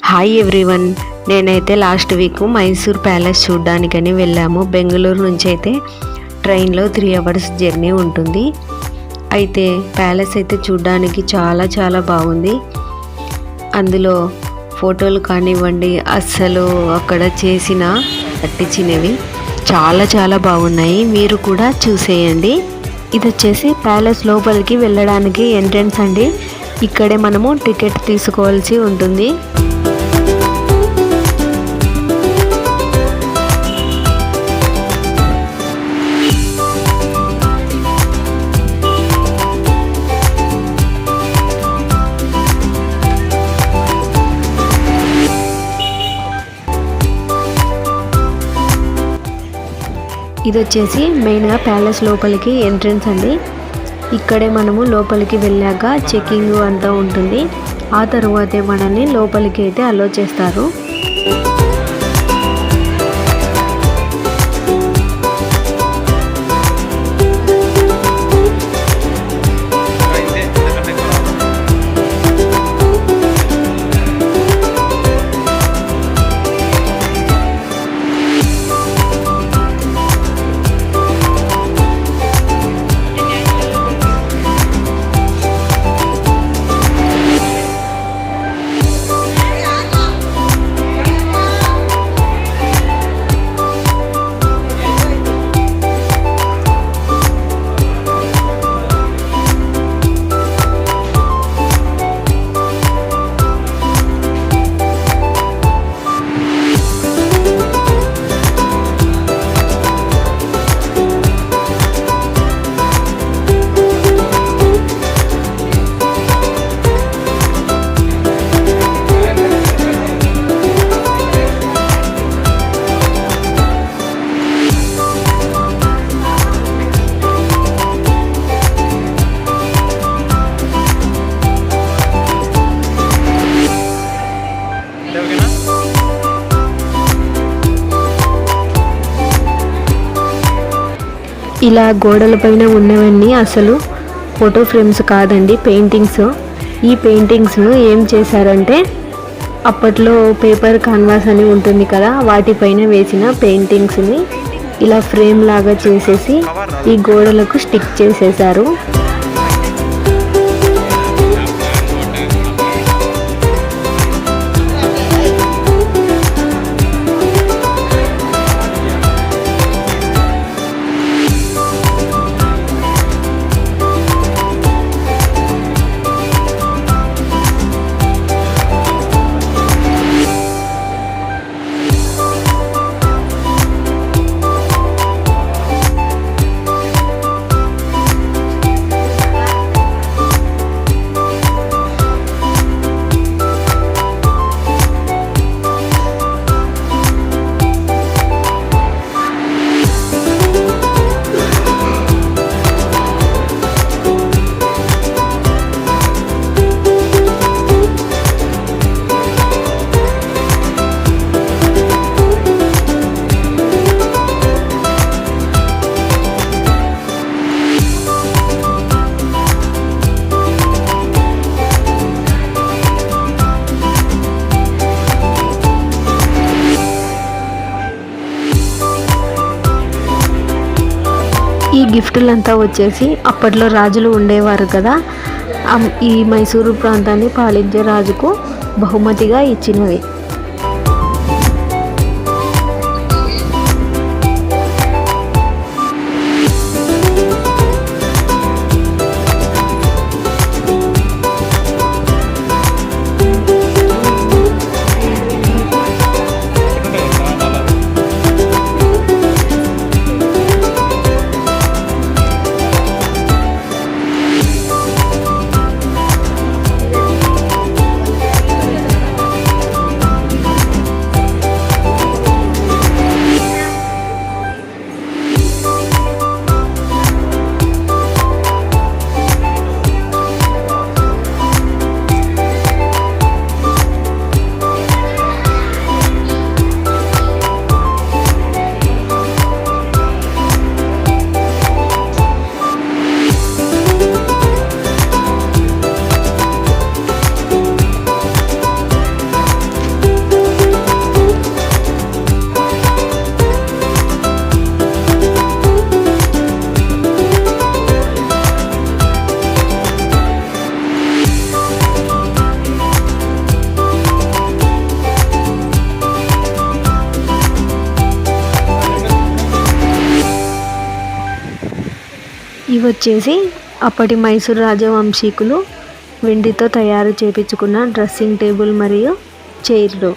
Hi everyone, నేనైతే last week Mysore palace చూడడానికని వెళ్ళాము. బెంగళూరు నుంచి అయితే ట్రైన్లో 3 అవర్స్ జర్నీ ఉంటుంది. అయితే ప్యాలెస్ అయితే చూడడానికి చాలా చాలా బాగుంది. అందులో ఫోటోలు కానివ్వండి, అస్సలు అక్కడ చేసిన కట్టించినవి చాలా చాలా బాగున్నాయి. మీరు కూడా చూసేయండి. ఇది వచ్చేసి ప్యాలెస్ లోపలికి వెళ్ళడానికి ఎంట్రన్స్ అండి. ఇక్కడే మనము టికెట్ తీసుకోవాల్సి ఉంటుంది. ఇది వచ్చేసి మెయిన్గా ప్యాలెస్ లోపలికి ఎంట్రన్స్ అండి. ఇక్కడే మనము లోపలికి వెళ్ళాక చెకింగ్ అంతా ఉంటుంది. ఆ తరువాతే మనల్ని లోపలికి అయితే అలో చేస్తారు. ఇలా గోడల పైన ఉన్నవన్నీ అసలు ఫోటో ఫ్రేమ్స్ కాదండి, పెయింటింగ్స్. ఈ పెయింటింగ్స్ ఏం చేశారంటే అప్పట్లో పేపర్ కాన్వాస్ అని ఉంటుంది కదా, వాటిపైన వేసిన పెయింటింగ్స్ని ఇలా ఫ్రేమ్ లాగా చేసేసి ఈ గోడలకు స్టిక్ చేసేసారు. ఈ గిఫ్టులంతా వచ్చేసి అప్పట్లో రాజులు ఉండేవారు కదా, ఈ మైసూరు ప్రాంతాన్ని పాలించే రాజుకు బహుమతిగా ఇచ్చినవి. ఇవి వచ్చేసి అప్పటి మైసూర్ రాజవంశీకులు వెండితో తయారు చేపించుకున్న డ్రెస్సింగ్ టేబుల్ మరియు చైర్లు.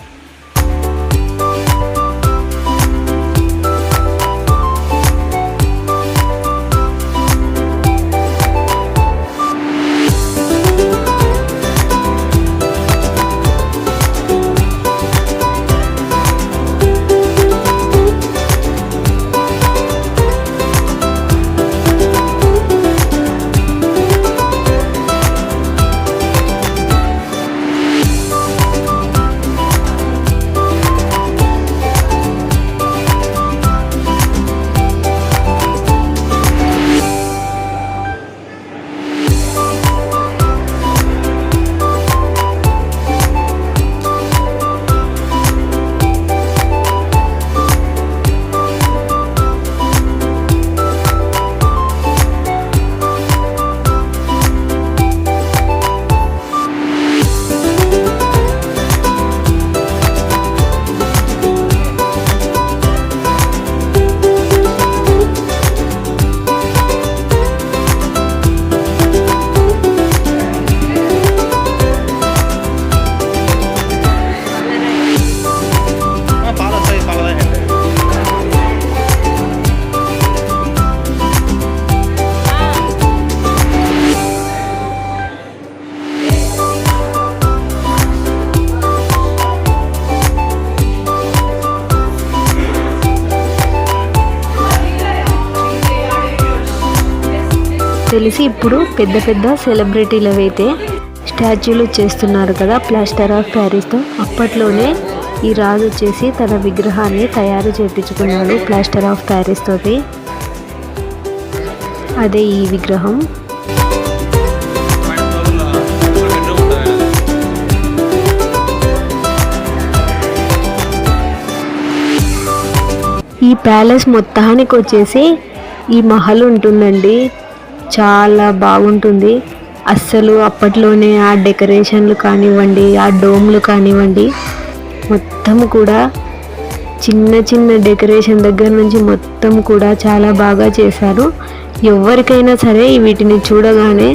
తెలిసి ఇప్పుడు పెద్ద పెద్ద సెలబ్రిటీలు అయితే స్టాచ్యూలు చేస్తున్నారు కదా ప్లాస్టర్ ఆఫ్ ప్యారిస్తో. అప్పట్లోనే ఈ రాజు వచ్చేసి తన విగ్రహాన్ని తయారు చేయించుకున్నాడు ప్లాస్టర్ ఆఫ్ ప్యారిస్ తోటి. అదే ఈ విగ్రహం. ఈ ప్యాలెస్ మొత్తానికి వచ్చేసి ఈ మహల్ ఉంటుందండి, చాలా బాగుంటుంది. అస్సలు అప్పట్లోనే ఆ డెకరేషన్లు కానివ్వండి, ఆ డోమ్లు కానివ్వండి, మొత్తం కూడా చిన్న చిన్న డెకరేషన్ దగ్గర నుంచి మొత్తం కూడా చాలా బాగా చేశారు. ఎవరికైనా సరే వీటిని చూడగానే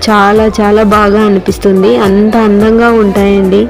చాలా చాలా బాగా అనిపిస్తుంది, అంత అందంగా ఉంటాయండి.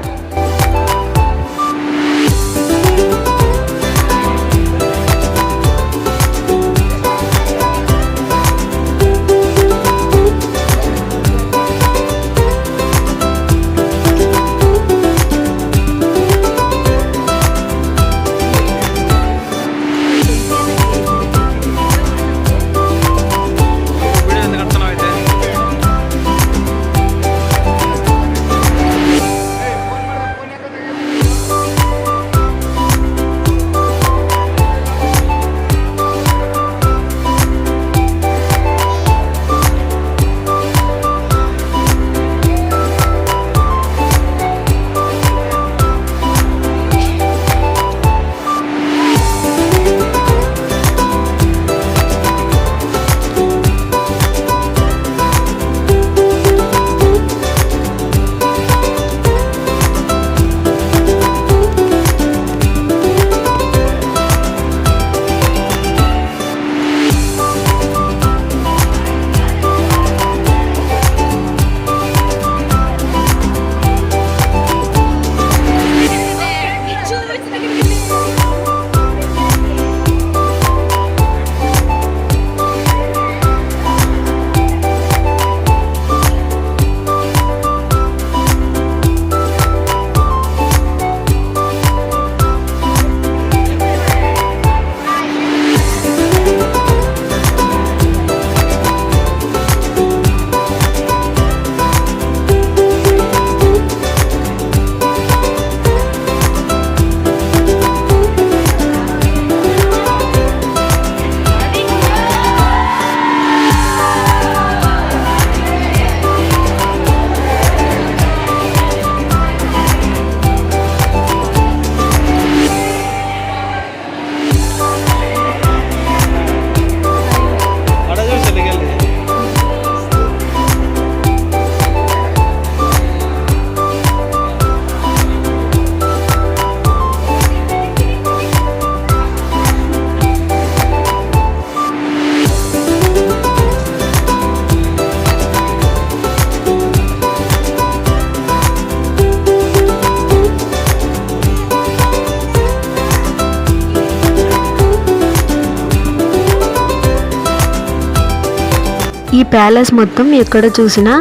ఈ ప్యాలెస్ మొత్తం ఎక్కడ చూసినా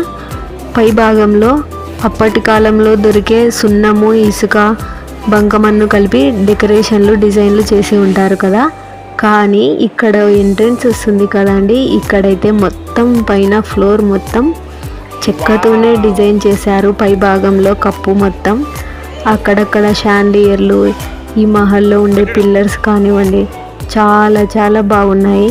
పై భాగంలో అప్పటి కాలంలో దొరికే సున్నము, ఇసుక, బంకమన్ను కలిపి డెకరేషన్లు, డిజైన్లు చేసి ఉంటారు కదా. కానీ ఇక్కడ ఎంట్రెన్స్ వస్తుంది కదండి, ఇక్కడైతే మొత్తం పైన ఫ్లోర్ మొత్తం చెక్కతోనే డిజైన్ చేశారు. పై భాగంలో కప్పు మొత్తం అక్కడక్కడ షాండియర్లు, ఈ మహల్లో ఉండే పిల్లర్స్ కానివ్వండి, చాలా చాలా బాగున్నాయి.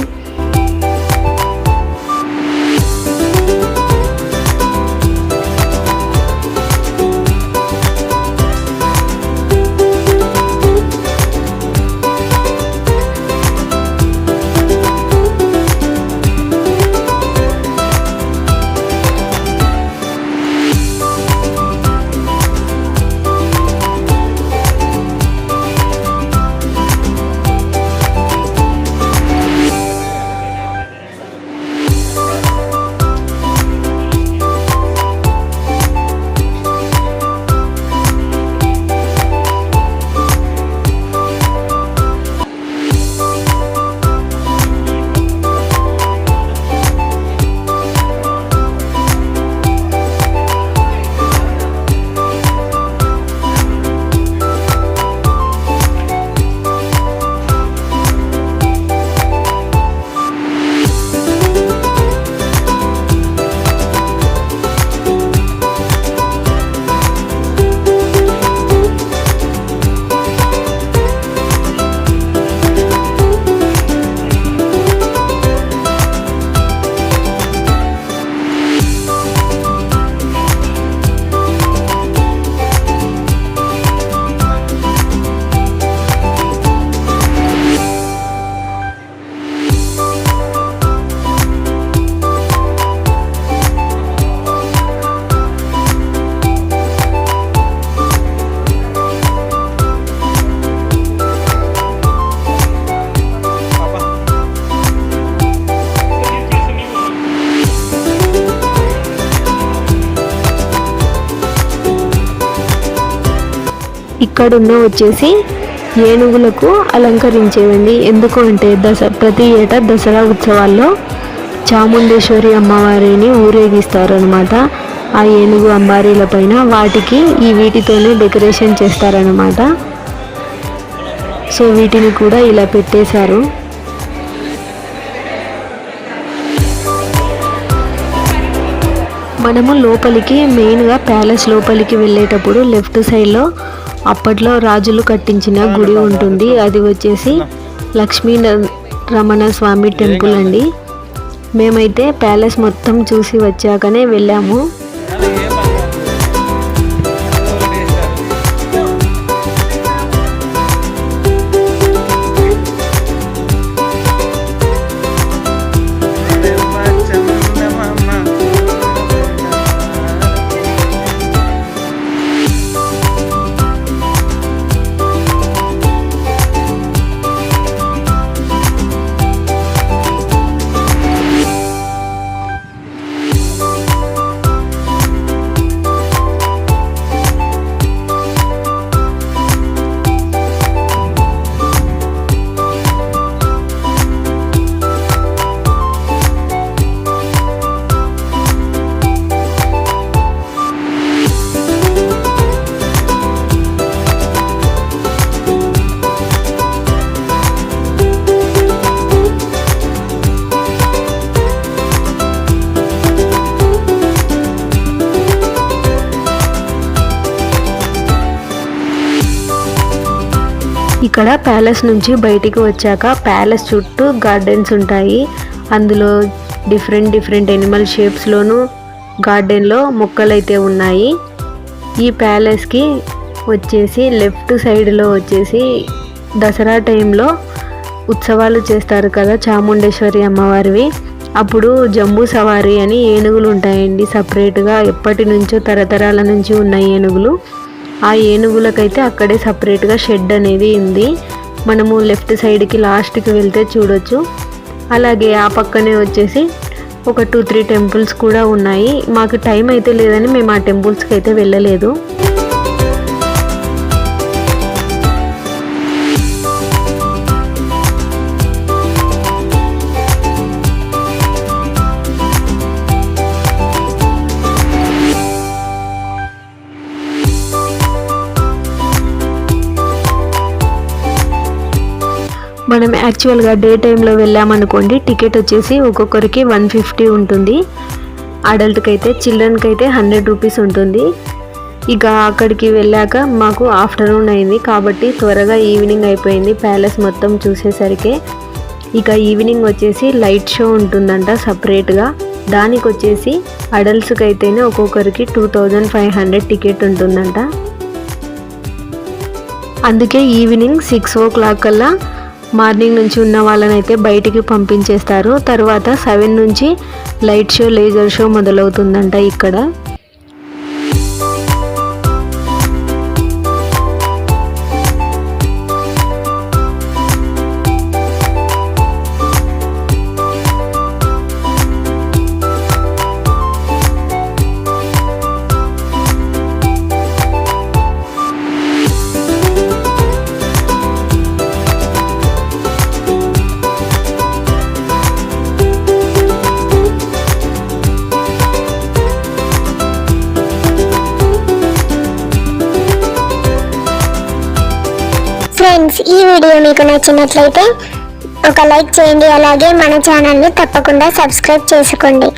ఇక్కడున్న వచ్చేసి ఏనుగులకు అలంకరించేవండి. ఎందుకు అంటే ప్రతి ఏటా దసరా ఉత్సవాల్లో చాముండేశ్వరి అమ్మవారిని ఊరేగిస్తారు అనమాట. ఆ ఏనుగు అంబారీల పైన వాటికి వీటితోనే డెకరేషన్ చేస్తారనమాట. సో వీటిని కూడా ఇలా పెట్టేశారు. మనము లోపలికి మెయిన్గా ప్యాలెస్ లోపలికి వెళ్ళేటప్పుడు లెఫ్ట్ సైడ్లో అప్పట్లో రాజులు కట్టించిన గుడి ఉంటుంది. అది వచ్చేసి లక్ష్మీ రమణ స్వామి టెంపుల్ అండి. మేమైతే ప్యాలెస్ మొత్తం చూసి వచ్చాకనే వెళ్ళాము. ఇక్కడ ప్యాలెస్ నుంచి బయటికి వచ్చాక ప్యాలెస్ చుట్టూ గార్డెన్స్ ఉంటాయి. అందులో డిఫరెంట్ ఎనిమల్ షేప్స్లోనూ గార్డెన్లో మొక్కలు అయితే ఉన్నాయి. ఈ ప్యాలెస్కి వచ్చేసి లెఫ్ట్ సైడ్లో వచ్చేసి దసరా టైంలో ఉత్సవాలు చేస్తారు కదా చాముండేశ్వరి అమ్మవారివి. అప్పుడు జంబూ సవారీ అని ఏనుగులు ఉంటాయండి సపరేట్గా, ఎప్పటి నుంచో తరతరాల నుంచి ఉన్న ఏనుగులు. ఆ ఏనుగులకైతే అక్కడే సపరేట్గా షెడ్ అనేది ఉంది. మనము లెఫ్ట్ సైడ్కి లాస్ట్కి వెళ్తే చూడొచ్చు. అలాగే ఆ పక్కనే వచ్చేసి ఒక 2-3 టెంపుల్స్ కూడా ఉన్నాయి. మాకు టైం అయితే లేదని మేము ఆ టెంపుల్స్కి అయితే వెళ్ళలేదు. మనం యాక్చువల్గా డే టైంలో వెళ్ళామనుకోండి టికెట్ వచ్చేసి ఒక్కొక్కరికి 150 ఉంటుంది. అడల్ట్కి అయితే, చిల్డ్రన్కి అయితే 100 రూపీస్ ఉంటుంది. ఇక అక్కడికి వెళ్ళాక మాకు ఆఫ్టర్నూన్ అయింది కాబట్టి త్వరగా ఈవినింగ్ అయిపోయింది ప్యాలెస్ మొత్తం చూసేసరికి. ఇక ఈవినింగ్ వచ్చేసి లైట్ షో ఉంటుందంట సపరేట్గా. దానికి వచ్చేసి అడల్ట్స్కి అయితేనే ఒక్కొక్కరికి 2500 టికెట్ ఉంటుందంట. అందుకే ఈవినింగ్ 6 o'clock కల్లా మార్నింగ్ నుంచి ఉన్న వాళ్ళని అయితే బయటికి పంపించేస్తారు. తర్వాత 7 నుంచి లైట్ షో, లేజర్ షో మొదలవుతుందంట ఇక్కడ. ఫ్రెండ్స్, ఈ వీడియో మీకు నచ్చినట్లయితే ఒక లైక్ చేయండి. అలాగే మన ఛానల్ని తప్పకుండా సబ్స్క్రైబ్ చేసుకోండి.